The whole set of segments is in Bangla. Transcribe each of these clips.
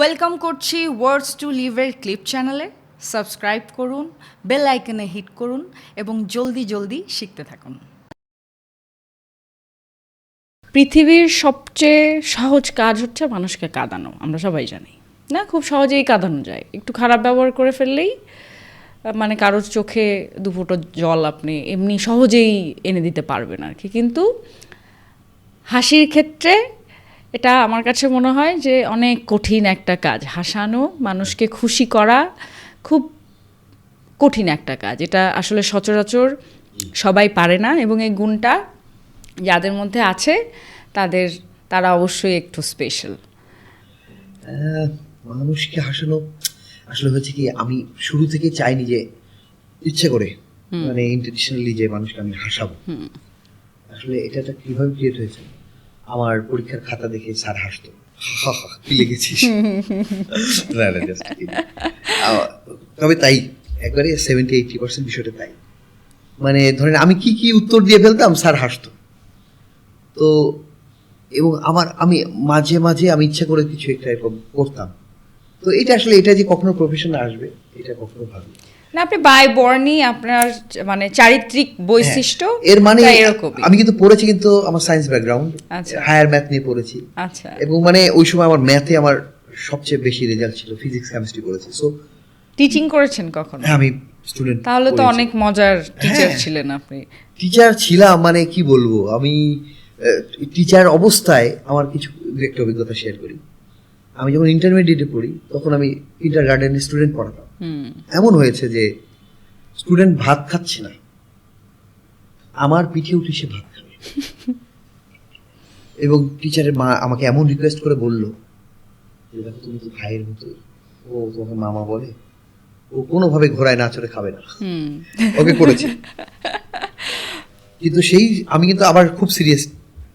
ওয়েলকাম করছি ওয়ার্ডস টু লিভের ক্লিপ চ্যানেলে। সাবস্ক্রাইব করুন, বেল আইকনে হিট করুন এবং জলদি জলদি শিখতে থাকুন। পৃথিবীর সবচেয়ে সহজ কাজ হচ্ছে মানুষকে কাঁদানো, আমরা সবাই জানি না, খুব সহজেই কাঁদানো যায়। একটু খারাপ ব্যবহার করে ফেললেই মানে কারোর চোখে দুফোঁটা জল আপনি এমনি সহজেই এনে দিতে পারবেন আর কি। কিন্তু হাসির ক্ষেত্রে এটা আমার কাছে মনে হয় যে অনেক কঠিন একটা কাজ। হাসানো, মানুষকে খুশি করা খুব কঠিন একটা কাজ। এটা আসলে সচরাচর সবাই পারে না, এবং এই গুণটা যাদের মধ্যে আছে তারা অবশ্যই একটু স্পেশাল। মানুষকে হাসানো আসলে হচ্ছে কি, আমি শুরু থেকে চাইনি যে ইচ্ছে করে মানে ইন্টেনশনালি যে মানুষকে আমি হাসাবো। আসলে এটা কিভাবে ক্রিয়েট হয়েছে, আমার পরীক্ষার খাতা দেখে স্যার হাসতো, কি লিখেছিস। তবে তাই একবারে 70-80% বিষয়টা তাই। মানে ধরেন আমি কি উত্তর দিয়ে ফেলতাম, স্যার হাসতো। তো এবং আমি মাঝে মাঝে আমি ইচ্ছা করে কিছু একটা এরকম করতাম। তো এটা যে কখনো প্রফেশনে আসবে এটা কখনো ভাবি না। আপনি বাই বর্ণই আপনার মানে চারিত্রিক বৈশিষ্ট্য এর মানে এরকম। আমি কিন্তু পড়েছি, কিন্তু আমার সায়েন্স ব্যাকগ্রাউন্ড, আচ্ছা, হায়ার ম্যাথ নিয়ে পড়েছি। আচ্ছা, এবং মানে ওই সময় আমার ম্যাথে আমার সবচেয়ে বেশি রেজাল্ট ছিল, ফিজিক্স কেমিস্ট্রি করেছি। সো টিচিং করেছেন কখনো? হ্যাঁ, আমি স্টুডেন্ট। তাহলে তো অনেক মজার টিচার ছিলেন আপনি। টিচার ছিলাম, মানে কি বলবো, আমি টিচার অবস্থায় আমার কিছু একটা অভিজ্ঞতা শেয়ার করি। আমি যখন ইন্টারমিডিয়েটে পড়ি তখন আমি কিন্ডার গার্ডেনের স্টুডেন্ট পড়াতাম। এমন হয়েছে যে স্টুডেন্ট ভাত খাচ্ছে না, আমার পিঠে উঠে সে ভাত খাবে। এবং টিচারের মা আমাকে এমন রিকোয়েস্ট করে বলল যে দেখো, তুমি তো ভাইয়ের মতো, ও তোমাকে মামা বলে, ও কোনোভাবে ঘোড়ায় না চড়ে খাবে না। ওকে করেছি, কিন্তু আমি কিন্তু আবার খুব সিরিয়াস,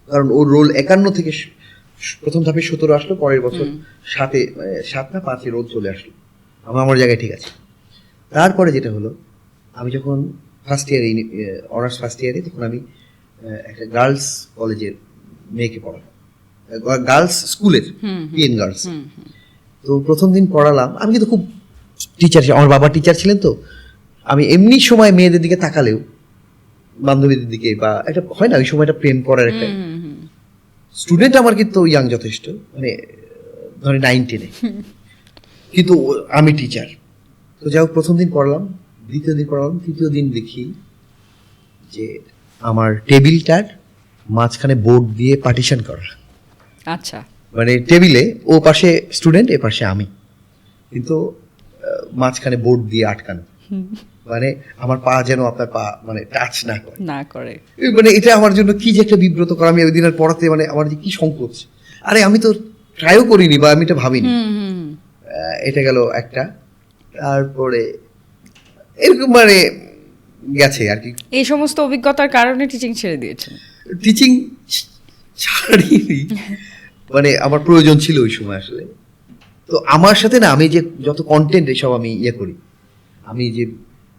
কারণ ওর রোল 51 থেকে প্রথম ধাপে 17 আসলো, পরের বছর 7 না 5 রোল চলে আসলো। আমার জায়গায় ঠিক আছে। তারপরে যেটা হলো, আমি যখন ফার্স্ট ইয়ারে অনার্স ফার্স্ট ইয়ারে, তখন আমি একটা গার্লস কলেজের মেয়েকে পড়ালাম, গার্লস স্কুলের পিএন গার্লস। তো প্রথম দিন পড়ালাম, আমি কিন্তু খুব টিচার, আমার বাবা টিচার ছিলেন। তো আমি এমনি সময় মেয়েদের দিকে তাকালেও, বান্ধবীদের দিকে, বা একটা হয় না ওই সময়টা প্রেম করার একটা স্টুডেন্ট, আমার কিন্তু ইয়াং যথেষ্ট, মানে ধরে 9-10-এ, কিন্তু আমি টিচার। তো যাই হোক, প্রথম দিন পড়ালাম, দ্বিতীয় দিন পড়ালাম, তৃতীয় দিন দেখি যে আমার টেবিলটার মাঝখানে বোর্ড দিয়ে পার্টিশন করা। আচ্ছা, মানে টেবিলে ও পাশে স্টুডেন্ট, এ পাশে আমি, কিন্তু মাঝখানে বোর্ড দিয়ে আটকানো। মানে আমার পা যেন আপনার পা মানে টাচ না করে। মানে এটা আমার জন্য কি যে একটা বিব্রত করা। আমি ওই দিন আর পড়াতে, মানে আমার যে কি সংকোচ, আরে আমি তো ট্রাইও করিনি বা আমি এটা ভাবিনি। এটা গেল একটা। তারপরে এরকম মানে গেছে আর কি। এই সমস্ত অভিজ্ঞতার কারণে টিচিং ছেড়ে দিয়েছেন? টিচিং ছাড়িনি, মানে আমার প্রয়োজন ছিল ওই সময় আসলে। তো আমার সাথে না, আমি যে যত কন্টেন্ট এসব আমি করি, আমি যে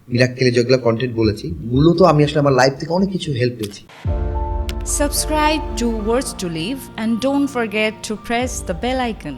মিরাক্কেলে যেগুলো কন্টেন্ট বলেছি, মূলত আমি আসলে আমার লাইফ থেকে অনেক কিছু হেল্প পেয়েছি। Subscribe to Words to Live and don't forget to press the bell icon.